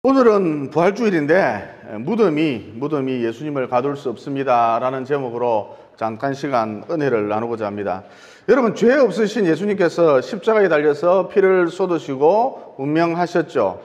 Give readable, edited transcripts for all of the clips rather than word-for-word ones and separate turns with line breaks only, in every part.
오늘은 부활주일인데 무덤이 예수님을 가둘 수 없습니다 라는 제목으로 잠깐 시간 은혜를 나누고자 합니다. 여러분, 죄 없으신 예수님께서 십자가에 달려서 피를 쏟으시고 운명하셨죠.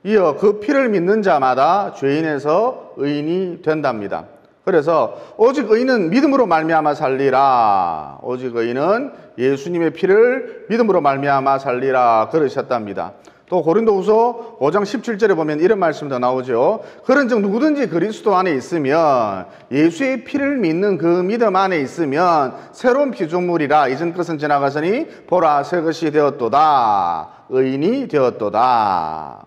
이어 그 피를 믿는 자마다 죄인에서 의인이 된답니다. 그래서 오직 의인은 믿음으로 말미암아 살리라, 오직 의인은 예수님의 피를 믿음으로 말미암아 살리라 그러셨답니다. 또 고린도후서 5장 17절에 보면 이런 말씀도 나오죠. 그런즉 누구든지 그리스도 안에 있으면, 예수의 피를 믿는 그 믿음 안에 있으면 새로운 피조물이라, 이전 것은 지나가서니 보라 새 것이 되었도다, 의인이 되었도다.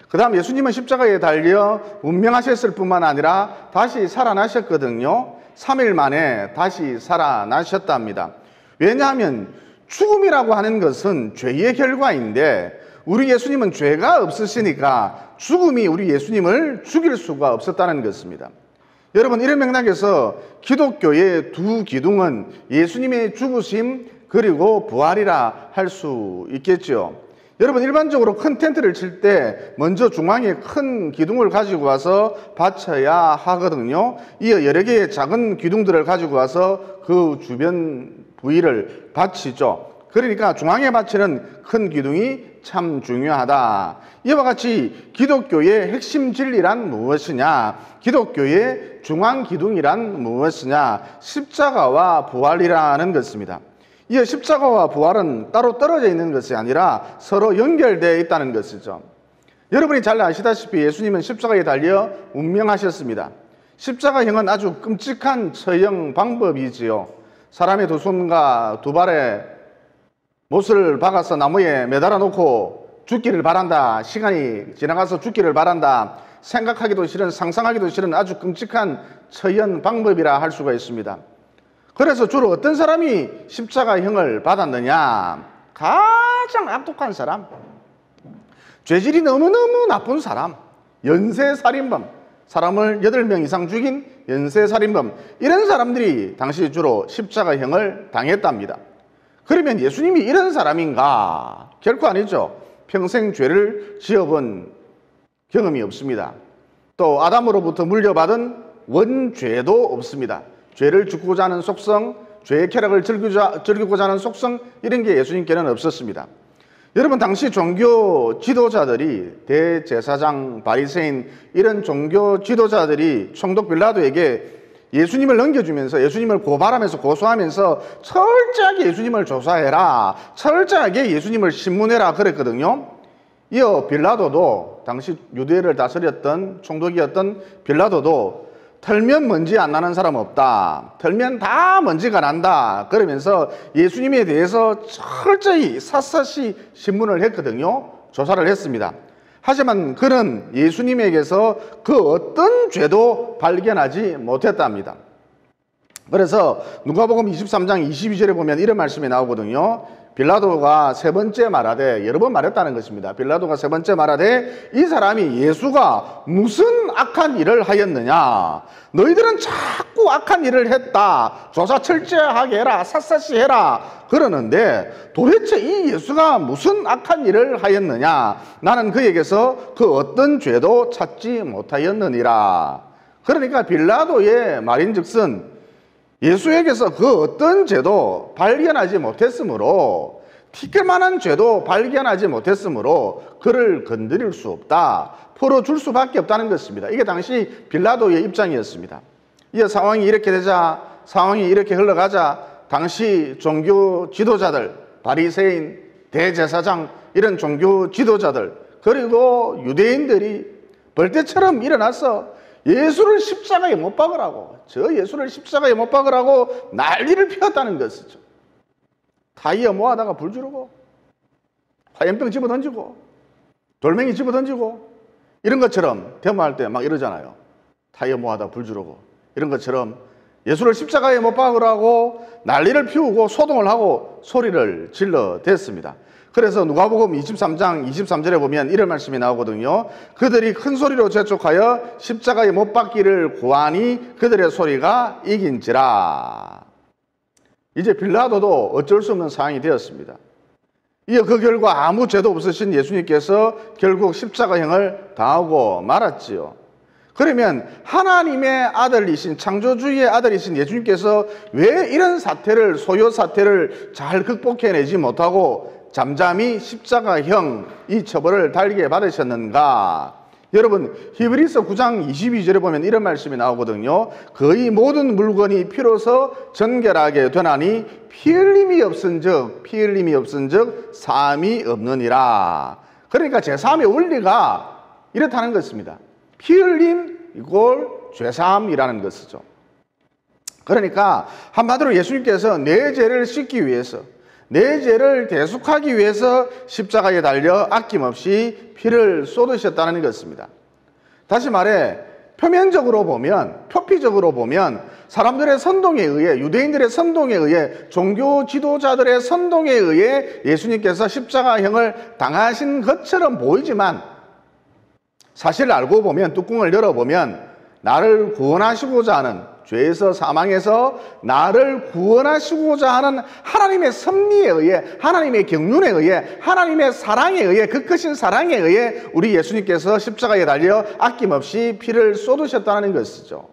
그 다음 예수님은 십자가에 달려 운명하셨을 뿐만 아니라 다시 살아나셨거든요. 3일 만에 다시 살아나셨답니다. 왜냐하면 죽음이라고 하는 것은 죄의 결과인데, 우리 예수님은 죄가 없으시니까 죽음이 우리 예수님을 죽일 수가 없었다는 것입니다. 여러분, 이런 맥락에서 기독교의 두 기둥은 예수님의 죽으심 그리고 부활이라 할 수 있겠죠. 여러분, 일반적으로 큰 텐트를 칠 때 먼저 중앙에 큰 기둥을 가지고 와서 받쳐야 하거든요. 이어 여러 개의 작은 기둥들을 가지고 와서 그 주변 부위를 받치죠. 그러니까 중앙에 받치는 큰 기둥이 참 중요하다. 이와 같이 기독교의 핵심 진리란 무엇이냐? 기독교의 중앙 기둥이란 무엇이냐? 십자가와 부활이라는 것입니다. 이 십자가와 부활은 따로 떨어져 있는 것이 아니라 서로 연결되어 있다는 것이죠. 여러분이 잘 아시다시피 예수님은 십자가에 달려 운명하셨습니다. 십자가형은 아주 끔찍한 처형 방법이지요. 사람의 두 손과 두 발에 못을 박아서 나무에 매달아 놓고 죽기를 바란다, 시간이 지나가서 죽기를 바란다, 생각하기도 싫은, 상상하기도 싫은 아주 끔찍한 처형 방법이라 할 수가 있습니다. 그래서 주로 어떤 사람이 십자가형을 받았느냐? 가장 악독한 사람, 죄질이 너무너무 나쁜 사람, 연쇄살인범, 사람을 8명 이상 죽인 연쇄살인범, 이런 사람들이 당시 주로 십자가형을 당했답니다. 그러면 예수님이 이런 사람인가? 결코 아니죠. 평생 죄를 지어본 경험이 없습니다. 또 아담으로부터 물려받은 원죄도 없습니다. 죄를 죽고자 하는 속성, 죄의 쾌락을 즐기고자 하는 속성, 이런 게 예수님께는 없었습니다. 여러분, 당시 종교 지도자들이, 대제사장, 바리새인, 이런 종교 지도자들이 총독 빌라도에게 예수님을 넘겨주면서, 예수님을 고발하면서, 고소하면서 철저하게 예수님을 조사해라, 철저하게 예수님을 신문해라 그랬거든요. 이어 빌라도도, 당시 유대를 다스렸던 총독이었던 빌라도도 털면 먼지 안 나는 사람 없다, 털면 다 먼지가 난다 그러면서 예수님에 대해서 철저히 샅샅이 신문을 했거든요. 조사를 했습니다. 하지만 그는 예수님에게서 그 어떤 죄도 발견하지 못했답니다. 그래서 누가복음 23장 22절에 보면 이런 말씀이 나오거든요. 빌라도가 세 번째 말하되, 여러 번 말했다는 것입니다. 빌라도가 세 번째 말하되, 이 사람이 예수가 무슨 악한 일을 하였느냐? 너희들은 자꾸 악한 일을 했다, 조사 철저하게 해라, 샅샅이 해라 그러는데 도대체 이 예수가 무슨 악한 일을 하였느냐? 나는 그에게서 그 어떤 죄도 찾지 못하였느니라. 그러니까 빌라도의 말인즉슨 예수에게서 그 어떤 죄도 발견하지 못했으므로, 티끌만한 죄도 발견하지 못했으므로 그를 건드릴 수 없다, 풀어줄 수밖에 없다는 것입니다. 이게 당시 빌라도의 입장이었습니다. 이 상황이 이렇게 되자, 상황이 이렇게 흘러가자 당시 종교 지도자들, 바리새인, 대제사장, 이런 종교 지도자들, 그리고 유대인들이 벌떼처럼 일어나서 예수를 십자가에 못 박으라고, 저 예수를 십자가에 못 박으라고 난리를 피웠다는 것이죠. 타이어 모아다가 불 지르고, 화염병 집어 던지고, 돌멩이 집어 던지고, 이런 것처럼 데모할 때 막 이러잖아요. 타이어 모아다 불 지르고, 이런 것처럼 예수를 십자가에 못 박으라고 난리를 피우고 소동을 하고 소리를 질러댔습니다. 그래서 누가복음 23장 23절에 보면 이런 말씀이 나오거든요. 그들이 큰 소리로 재촉하여 십자가에 못 박기를 구하니 그들의 소리가 이긴지라. 이제 빌라도도 어쩔 수 없는 상황이 되었습니다. 이어 그 결과 아무 죄도 없으신 예수님께서 결국 십자가형을 당하고 말았지요. 그러면 하나님의 아들이신, 창조주의 아들이신 예수님께서 왜 이런 사태를, 소요 사태를 잘 극복해내지 못하고 잠잠히 십자가형 이 처벌을 달게 받으셨는가? 여러분, 히브리서 9장 22절에 보면 이런 말씀이 나오거든요. 거의 모든 물건이 피로서 정결하게 되나니 피 흘림이 없은즉 사함이 없느니라. 그러니까 제3의 원리가 이렇다는 것입니다. 피 흘림 이꼴 죄사함이라는 것이죠. 그러니까 한마디로 예수님께서 내 죄를 씻기 위해서, 내 죄를 대속하기 위해서 십자가에 달려 아낌없이 피를 쏟으셨다는 것입니다. 다시 말해 표면적으로 보면, 표피적으로 보면 사람들의 선동에 의해, 유대인들의 선동에 의해, 종교 지도자들의 선동에 의해 예수님께서 십자가형을 당하신 것처럼 보이지만 사실을 알고 보면, 뚜껑을 열어보면 나를 구원하시고자 하는, 죄에서 사망에서 나를 구원하시고자 하는 하나님의 섭리에 의해, 하나님의 경륜에 의해, 하나님의 사랑에 의해, 그 크신 사랑에 의해 우리 예수님께서 십자가에 달려 아낌없이 피를 쏟으셨다는 것이죠.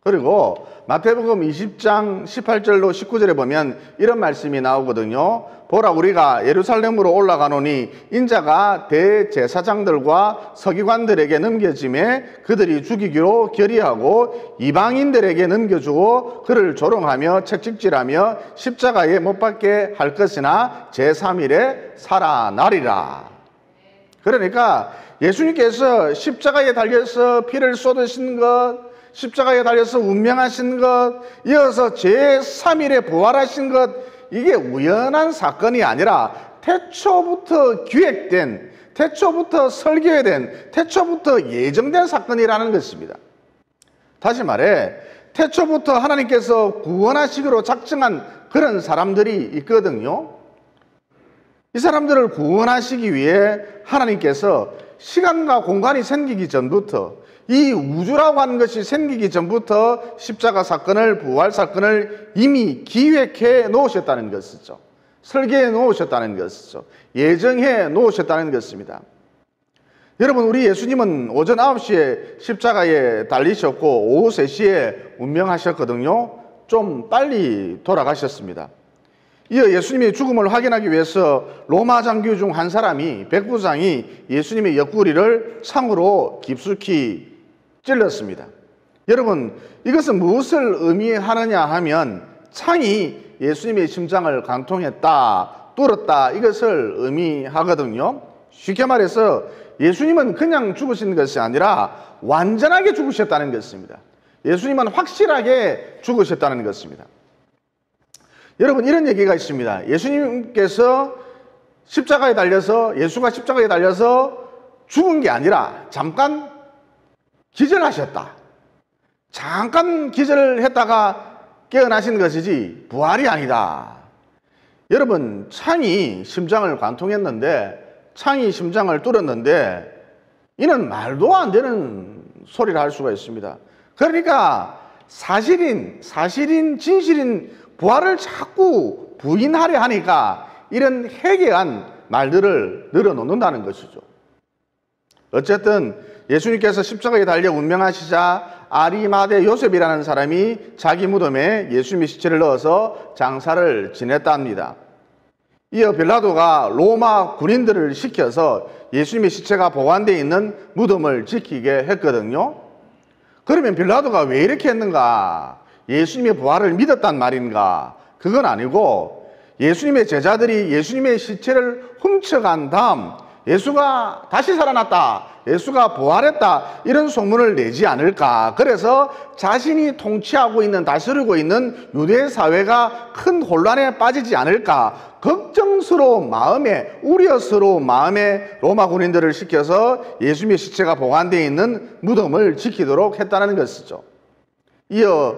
그리고 마태복음 20장 18절로 19절에 보면 이런 말씀이 나오거든요. 보라, 우리가 예루살렘으로 올라가노니 인자가 대제사장들과 서기관들에게 넘겨짐에 그들이 죽이기로 결의하고 이방인들에게 넘겨주고 그를 조롱하며 채찍질하며 십자가에 못 박게 할 것이나 제3일에 살아나리라. 그러니까 예수님께서 십자가에 달려서 피를 쏟으신 것, 십자가에 달려서 운명하신 것, 이어서 제3일에 부활하신 것, 이게 우연한 사건이 아니라 태초부터 기획된, 태초부터 설계된, 태초부터 예정된 사건이라는 것입니다. 다시 말해 태초부터 하나님께서 구원하시기로 작정한 그런 사람들이 있거든요. 이 사람들을 구원하시기 위해 하나님께서 시간과 공간이 생기기 전부터, 이 우주라고 하는 것이 생기기 전부터 십자가 사건을, 부활 사건을 이미 기획해 놓으셨다는 것이죠. 설계해 놓으셨다는 것이죠. 예정해 놓으셨다는 것입니다. 여러분, 우리 예수님은 오전 9시에 십자가에 달리셨고 오후 3시에 운명하셨거든요. 좀 빨리 돌아가셨습니다. 이어 예수님의 죽음을 확인하기 위해서 로마 장교 중 한 사람이, 백부장이 예수님의 옆구리를 창으로 깊숙이 찔렀습니다. 여러분, 이것은 무엇을 의미하느냐 하면 창이 예수님의 심장을 관통했다, 뚫었다, 이것을 의미하거든요. 쉽게 말해서 예수님은 그냥 죽으신 것이 아니라 완전하게 죽으셨다는 것입니다. 예수님은 확실하게 죽으셨다는 것입니다. 여러분, 이런 얘기가 있습니다. 예수님께서 십자가에 달려서, 예수가 십자가에 달려서 죽은 게 아니라 잠깐 기절하셨다. 잠깐 기절했다가 깨어나신 것이지 부활이 아니다. 여러분, 창이 심장을 관통했는데, 창이 심장을 뚫었는데 이는 말도 안 되는 소리를 할 수가 있습니다. 그러니까 사실인, 진실인 부활을 자꾸 부인하려 하니까 이런 해괴한 말들을 늘어놓는다는 것이죠. 어쨌든 예수님께서 십자가에 달려 운명하시자 아리마대 요셉이라는 사람이 자기 무덤에 예수님의 시체를 넣어서 장사를 지냈답니다. 이어 빌라도가 로마 군인들을 시켜서 예수님의 시체가 보관되어 있는 무덤을 지키게 했거든요. 그러면 빌라도가 왜 이렇게 했는가? 예수님의 부활을 믿었단 말인가? 그건 아니고 예수님의 제자들이 예수님의 시체를 훔쳐간 다음 예수가 다시 살아났다, 예수가 부활했다, 이런 소문을 내지 않을까. 그래서 자신이 통치하고 있는, 다스리고 있는 유대 사회가 큰 혼란에 빠지지 않을까, 걱정스러운 마음에, 우려스러운 마음에 로마 군인들을 시켜서 예수님의 시체가 보관되어 있는 무덤을 지키도록 했다는 것이죠. 이어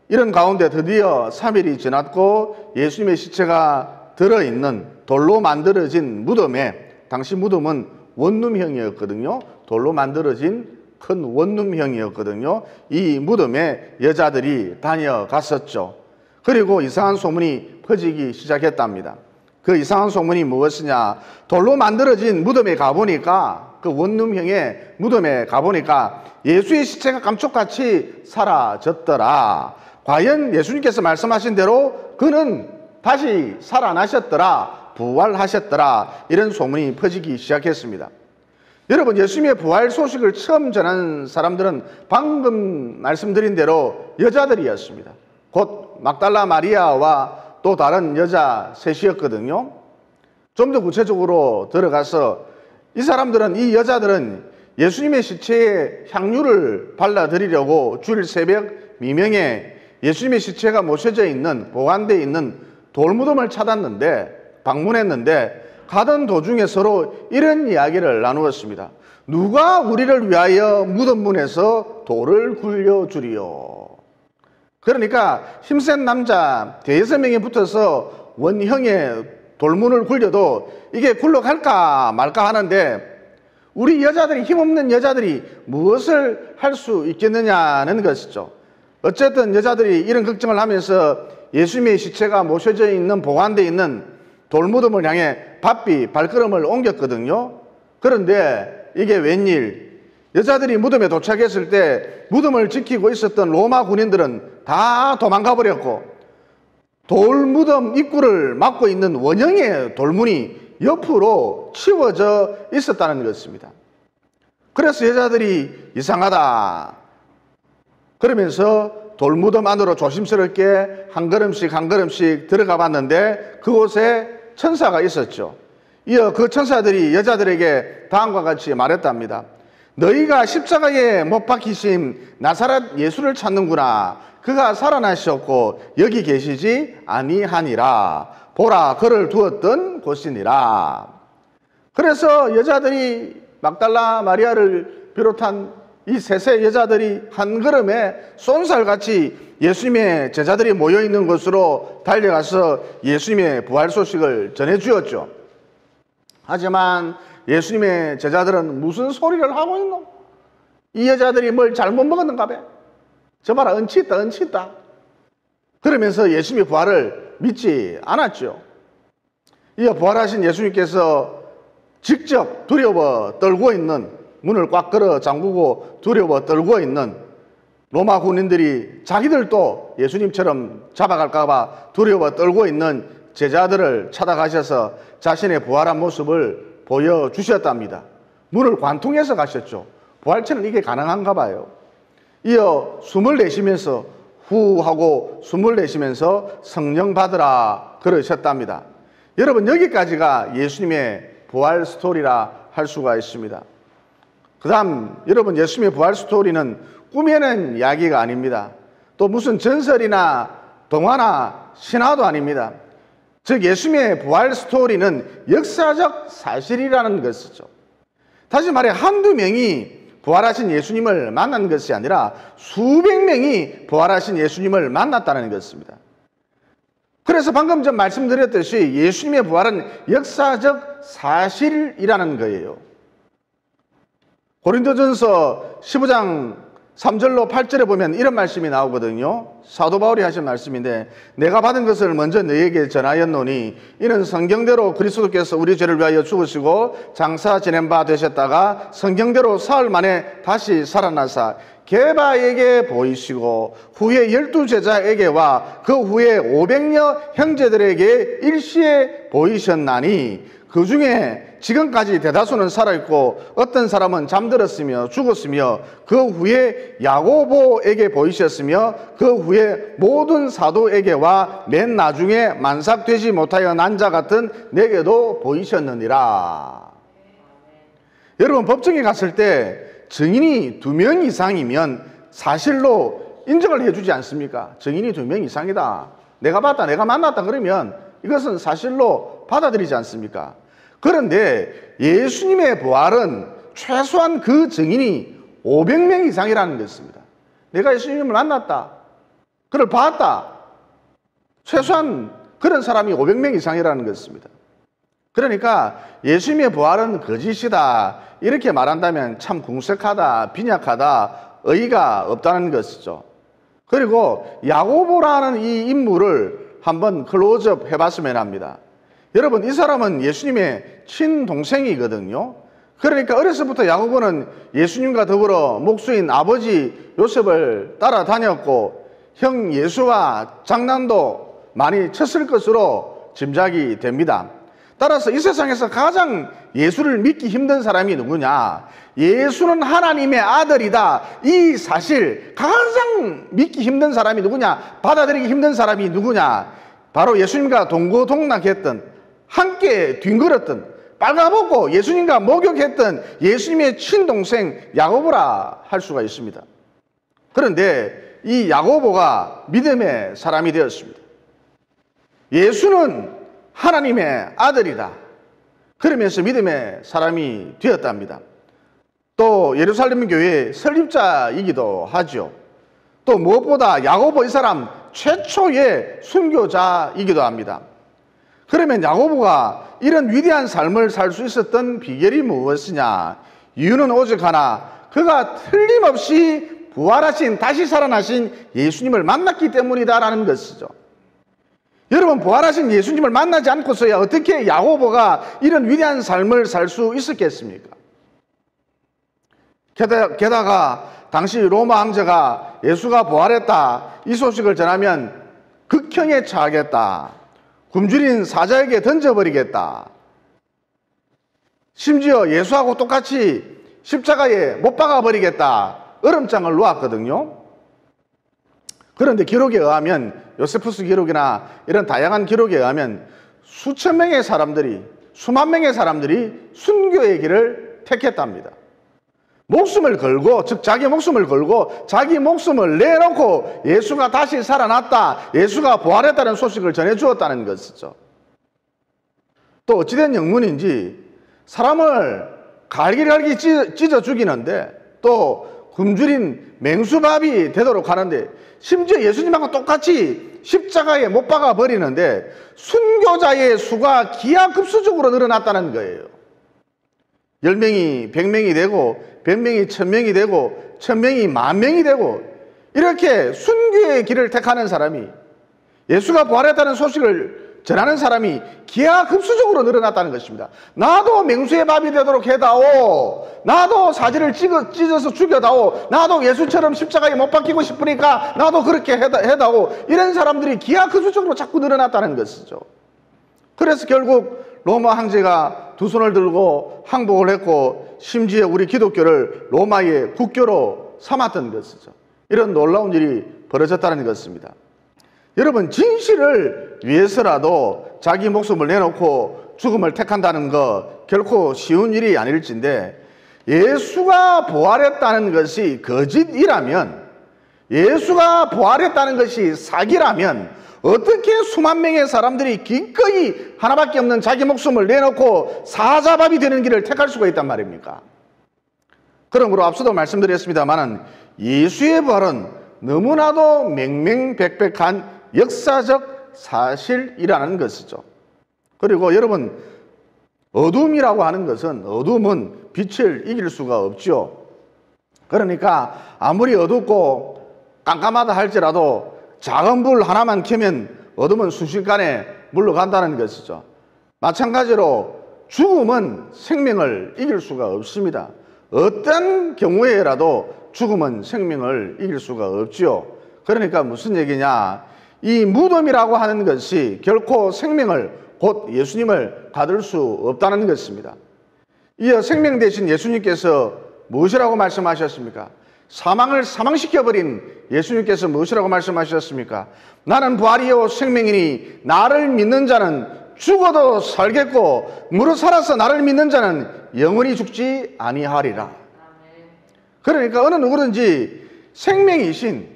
이런 가운데 드디어 3일이 지났고 예수님의 시체가 들어있는 돌로 만들어진 무덤에, 당시 무덤은 원룸형이었거든요. 돌로 만들어진 큰 원룸형이었거든요. 이 무덤에 여자들이 다녀갔었죠. 그리고 이상한 소문이 퍼지기 시작했답니다. 그 이상한 소문이 무엇이냐? 돌로 만들어진 무덤에 가보니까, 그 원룸형의 무덤에 가보니까 예수의 시체가 감쪽같이 사라졌더라. 과연 예수님께서 말씀하신 대로 그는 다시 살아나셨더라, 부활하셨더라, 이런 소문이 퍼지기 시작했습니다. 여러분, 예수님의 부활 소식을 처음 전한 사람들은 방금 말씀드린 대로 여자들이었습니다. 곧 막달라 마리아와 또 다른 여자 셋이었거든요. 좀 더 구체적으로 들어가서 이 사람들은, 이 여자들은 예수님의 시체에 향유를 발라드리려고 주일 새벽 미명에 예수님의 시체가 모셔져 있는, 보관되어 있는 돌무덤을 찾았는데, 방문했는데, 가던 도중에 서로 이런 이야기를 나누었습니다. 누가 우리를 위하여 무덤 문에서 돌을 굴려주리요? 그러니까 힘센 남자 5명이 붙어서 원형의 돌문을 굴려도 이게 굴러갈까 말까 하는데, 우리 여자들이, 힘없는 여자들이 무엇을 할 수 있겠느냐는 것이죠. 어쨌든 여자들이 이런 걱정을 하면서 예수님의 시체가 모셔져 있는, 보관되어 있는 돌무덤을 향해 바삐 발걸음을 옮겼거든요. 그런데 이게 웬일, 여자들이 무덤에 도착했을 때 무덤을 지키고 있었던 로마 군인들은 다 도망가 버렸고, 돌무덤 입구를 막고 있는 원형의 돌문이 옆으로 치워져 있었다는 것입니다. 그래서 여자들이 이상하다 그러면서 돌무덤 안으로 조심스럽게 한 걸음씩 한 걸음씩 들어가 봤는데, 그곳에 천사가 있었죠. 이어 그 천사들이 여자들에게 다음과 같이 말했답니다. 너희가 십자가에 못 박히신 나사렛 예수를 찾는구나. 그가 살아나셨고 여기 계시지 아니하니라. 보라, 그를 두었던 곳이니라. 그래서 여자들이, 막달라 마리아를 비롯한 이 셋의 여자들이 한 걸음에 쏜살같이 예수님의 제자들이 모여있는 곳으로 달려가서 예수님의 부활 소식을 전해주었죠. 하지만 예수님의 제자들은 무슨 소리를 하고 있노? 이 여자들이 뭘 잘못 먹었는가 봐. 저 봐라, 은치 있다, 은치 있다. 그러면서 예수님의 부활을 믿지 않았죠. 이어 부활하신 예수님께서 직접 두려워 떨고 있는, 문을 꽉 걸어 잠그고 두려워 떨고 있는 로마 군인들이 자기들도 예수님처럼 잡아갈까 봐 두려워 떨고 있는 제자들을 찾아가셔서 자신의 부활한 모습을 보여주셨답니다. 문을 관통해서 가셨죠. 부활체는 이게 가능한가 봐요. 이어 숨을 내쉬면서 후 하고 숨을 내쉬면서 성령 받으라 그러셨답니다. 여러분, 여기까지가 예수님의 부활 스토리라 할 수가 있습니다. 그 다음, 여러분, 예수님의 부활 스토리는 꾸며낸 이야기가 아닙니다. 또 무슨 전설이나 동화나 신화도 아닙니다. 즉, 예수님의 부활 스토리는 역사적 사실이라는 것이죠. 다시 말해, 한두 명이 부활하신 예수님을 만난 것이 아니라 수백 명이 부활하신 예수님을 만났다는 것입니다. 그래서 방금 전 말씀드렸듯이 예수님의 부활은 역사적 사실이라는 거예요. 고린도전서 15장 3절로 8절에 보면 이런 말씀이 나오거든요. 사도 바울이 하신 말씀인데, 내가 받은 것을 먼저 너희에게 전하였노니 이는 성경대로 그리스도께서 우리 죄를 위하여 죽으시고 장사 지낸 바 되셨다가 성경대로 사흘 만에 다시 살아나사 게바에게 보이시고 후에 12제자에게와 그 후에 500여 형제들에게 일시에 보이셨나니, 그 중에 지금까지 대다수는 살아있고 어떤 사람은 잠들었으며 죽었으며, 그 후에 야고보에게 보이셨으며 그 후에 모든 사도에게와 맨 나중에 만삭되지 못하여 난 자 같은 내게도 보이셨느니라. 여러분, 법정에 갔을 때 증인이 2명 이상이면 사실로 인정을 해주지 않습니까? 증인이 2명 이상이다, 내가 봤다, 내가 만났다 그러면 이것은 사실로 받아들이지 않습니까? 그런데 예수님의 부활은 최소한 그 증인이 500명 이상이라는 것입니다. 내가 예수님을 만났다, 그를 봤다, 최소한 그런 사람이 500명 이상이라는 것입니다. 그러니까 예수님의 부활은 거짓이다 이렇게 말한다면 참 궁색하다, 빈약하다, 의의가 없다는 것이죠. 그리고 야고보라는 이 인물을 한번 클로즈업 해봤으면 합니다. 여러분, 이 사람은 예수님의 친동생이거든요. 그러니까 어려서부터 야고보는 예수님과 더불어 목수인 아버지 요셉을 따라다녔고 형 예수와 장난도 많이 쳤을 것으로 짐작이 됩니다. 따라서 이 세상에서 가장 예수를 믿기 힘든 사람이 누구냐? 예수는 하나님의 아들이다. 이 사실 가장 믿기 힘든 사람이 누구냐? 받아들이기 힘든 사람이 누구냐? 바로 예수님과 동고동락했던, 함께 뒹굴었던, 빨가벗고 예수님과 목욕했던 예수님의 친동생 야고보라 할 수가 있습니다. 그런데 이 야고보가 믿음의 사람이 되었습니다. 예수는 하나님의 아들이다. 그러면서 믿음의 사람이 되었답니다. 또 예루살렘 교회의 설립자이기도 하죠. 또 무엇보다 야고보 이 사람 최초의 순교자이기도 합니다. 그러면 야고보가 이런 위대한 삶을 살 수 있었던 비결이 무엇이냐? 이유는 오직 하나, 그가 틀림없이 부활하신, 다시 살아나신 예수님을 만났기 때문이다라는 것이죠. 여러분, 부활하신 예수님을 만나지 않고서야 어떻게 야고보가 이런 위대한 삶을 살 수 있었겠습니까? 게다가 당시 로마 황제가 예수가 부활했다, 이 소식을 전하면 극형에 처하겠다, 굶주린 사자에게 던져버리겠다, 심지어 예수하고 똑같이 십자가에 못 박아버리겠다, 얼음장을 놓았거든요. 그런데 기록에 의하면, 요세푸스 기록이나 이런 다양한 기록에 의하면 수천 명의 사람들이, 수만 명의 사람들이 순교의 길을 택했답니다. 목숨을 걸고, 즉 자기 목숨을 걸고 자기 목숨을 내놓고 예수가 다시 살아났다, 예수가 부활했다는 소식을 전해주었다는 것이죠. 또 어찌된 영문인지 사람을 갈기갈기 찢어 죽이는데, 또 굶주린 맹수밥이 되도록 하는데, 심지어 예수님하고 똑같이 십자가에 못 박아 버리는데 순교자의 수가 기하급수적으로 늘어났다는 거예요. 10명이 100명이 되고 100명이 1000명이 되고 1000명이 10,000명이 되고, 이렇게 순교의 길을 택하는 사람이, 예수가 부활했다는 소식을 전하는 사람이 기하급수적으로 늘어났다는 것입니다. 나도 맹수의 밥이 되도록 해다오, 나도 사지를 찢어서 죽여다오, 나도 예수처럼 십자가에 못 박히고 싶으니까 나도 그렇게 해다오, 이런 사람들이 기하급수적으로 자꾸 늘어났다는 것이죠. 그래서 결국 로마 황제가 두 손을 들고 항복을 했고, 심지어 우리 기독교를 로마의 국교로 삼았던 것이죠. 이런 놀라운 일이 벌어졌다는 것입니다. 여러분, 진실을 위해서라도 자기 목숨을 내놓고 죽음을 택한다는 거 결코 쉬운 일이 아닐진데, 예수가 부활했다는 것이 거짓이라면, 예수가 부활했다는 것이 사기라면 어떻게 수만 명의 사람들이 기꺼이 하나밖에 없는 자기 목숨을 내놓고 사자밥이 되는 길을 택할 수가 있단 말입니까? 그러므로 앞서도 말씀드렸습니다만, 예수의 부활은 너무나도 맹맹백백한 역사적 사실이라는 것이죠. 그리고 여러분, 어둠이라고 하는 것은, 어둠은 빛을 이길 수가 없죠. 그러니까 아무리 어둡고 깜깜하다 할지라도 작은 불 하나만 켜면 어둠은 순식간에 물러간다는 것이죠. 마찬가지로 죽음은 생명을 이길 수가 없습니다. 어떤 경우에라도 죽음은 생명을 이길 수가 없죠. 그러니까 무슨 얘기냐, 이 무덤이라고 하는 것이 결코 생명을, 곧 예수님을 받을 수 없다는 것입니다. 이어 생명 대신 예수님께서 무엇이라고 말씀하셨습니까? 사망을 사망시켜버린 예수님께서 무엇이라고 말씀하셨습니까? 나는 부활이요 생명이니 나를 믿는 자는 죽어도 살겠고 무릇 살아서 나를 믿는 자는 영원히 죽지 아니하리라. 그러니까 어느 누구든지 생명이신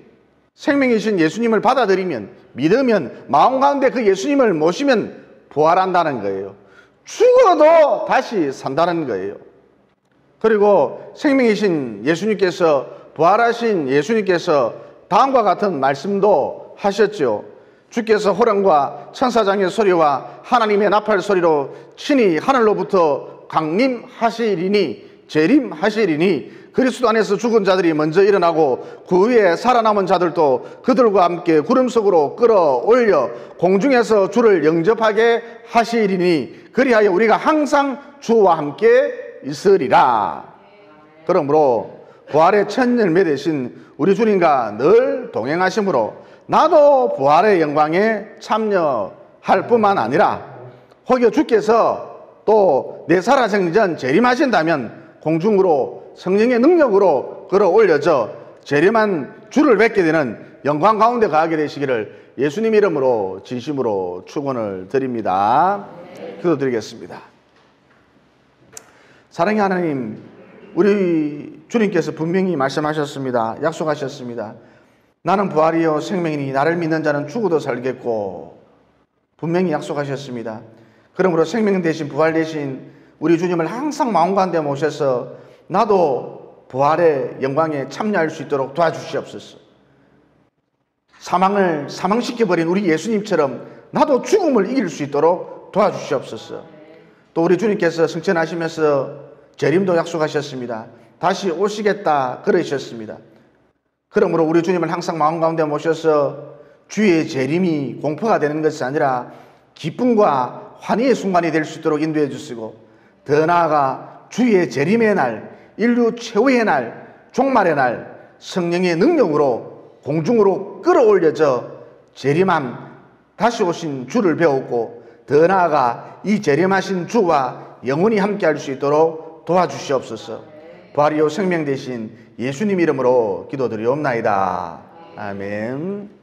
예수님을 받아들이면, 믿으면, 마음 가운데 그 예수님을 모시면 부활한다는 거예요. 죽어도 다시 산다는 거예요. 그리고 생명이신 예수님께서, 부활하신 예수님께서 다음과 같은 말씀도 하셨죠. 주께서 호령과 천사장의 소리와 하나님의 나팔 소리로 친히 하늘로부터 강림하시리니, 재림하시리니 그리스도 안에서 죽은 자들이 먼저 일어나고 그 위에 살아남은 자들도 그들과 함께 구름 속으로 끌어올려 공중에서 주를 영접하게 하시리니 그리하여 우리가 항상 주와 함께 있으리라. 그러므로 부활의 첫 열매 되신 우리 주님과 늘 동행하심으로 나도 부활의 영광에 참여할 뿐만 아니라 혹여 주께서 또 내 살아생전 전 재림하신다면 공중으로 성령의 능력으로 끌어올려져 재림한 주를 뵙게 되는 영광 가운데 가게 되시기를 예수님 이름으로 진심으로 축원을 드립니다. 기도드리겠습니다. 사랑의 하나님, 우리 주님께서 분명히 말씀하셨습니다. 약속하셨습니다. 나는 부활이요 생명이니 나를 믿는 자는 죽어도 살겠고, 분명히 약속하셨습니다. 그러므로 생명 대신 부활 대신 우리 주님을 항상 마음 가운데 모셔서 나도 부활의 영광에 참여할 수 있도록 도와주시옵소서. 사망을 사망시켜버린 우리 예수님처럼 나도 죽음을 이길 수 있도록 도와주시옵소서. 또 우리 주님께서 승천하시면서 재림도 약속하셨습니다. 다시 오시겠다 그러셨습니다. 그러므로 우리 주님을 항상 마음 가운데 모셔서 주의 재림이 공포가 되는 것이 아니라 기쁨과 환희의 순간이 될 수 있도록 인도해 주시고, 더 나아가 주의 재림의 날, 인류 최후의 날, 종말의 날 성령의 능력으로 공중으로 끌어올려져 재림한 다시 오신 주를 배웠고, 더 나아가 이 재림하신 주와 영원히 함께할 수 있도록 도와주시옵소서. 부활이요 생명 되신 예수님 이름으로 기도드리옵나이다. 아멘.